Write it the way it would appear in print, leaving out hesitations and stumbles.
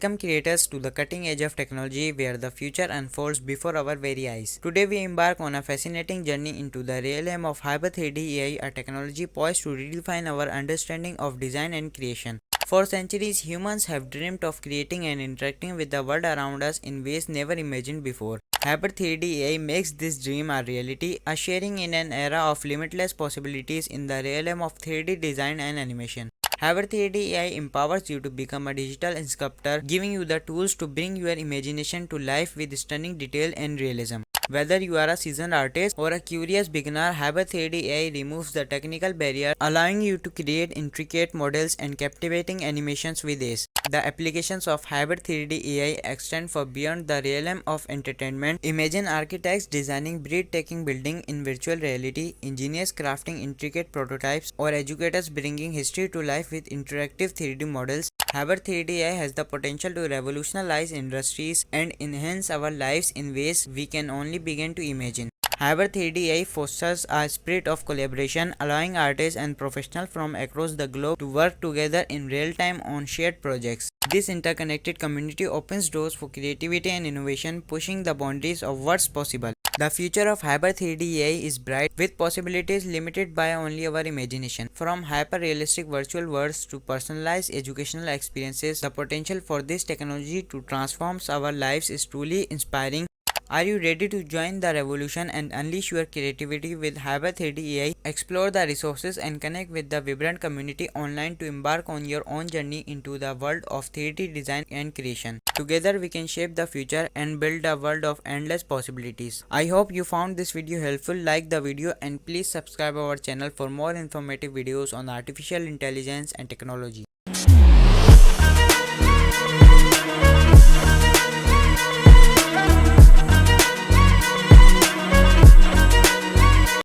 Welcome creators to the cutting edge of technology where the future unfolds before our very eyes. Today we embark on a fascinating journey into the realm of Hyper 3D AI, a technology poised to redefine our understanding of design and creation. For centuries, humans have dreamed of creating and interacting with the world around us in ways never imagined before. Hyper 3D AI makes this dream a reality, ushering in an era of limitless possibilities in the realm of 3D design and animation. Hyper 3D AI empowers you to become a digital sculptor, giving you the tools to bring your imagination to life with stunning detail and realism. Whether you are a seasoned artist or a curious beginner, Hyper 3D AI removes the technical barrier, allowing you to create intricate models and captivating animations with ease. The applications of Hyper 3D AI extend far beyond the realm of entertainment. Imagine architects designing breathtaking buildings in virtual reality, engineers crafting intricate prototypes, or educators bringing history to life with interactive 3D models. Hyper 3D AI has the potential to revolutionize industries and enhance our lives in ways we can only begin to imagine. Hyper 3D AI fosters a spirit of collaboration, allowing artists and professionals from across the globe to work together in real time on shared projects. This interconnected community opens doors for creativity and innovation, pushing the boundaries of what's possible. The future of Hyper 3D AI is bright, with possibilities limited by only our imagination. From hyper-realistic virtual worlds to personalized educational experiences, the potential for this technology to transform our lives is truly inspiring. Are you ready to join the revolution and unleash your creativity with Hyper 3D AI? Explore the resources and connect with the vibrant community online to embark on your own journey into the world of 3D design and creation. Together we can shape the future and build a world of endless possibilities. I hope you found this video helpful. Like the video and please subscribe our channel for more informative videos on artificial intelligence and technology.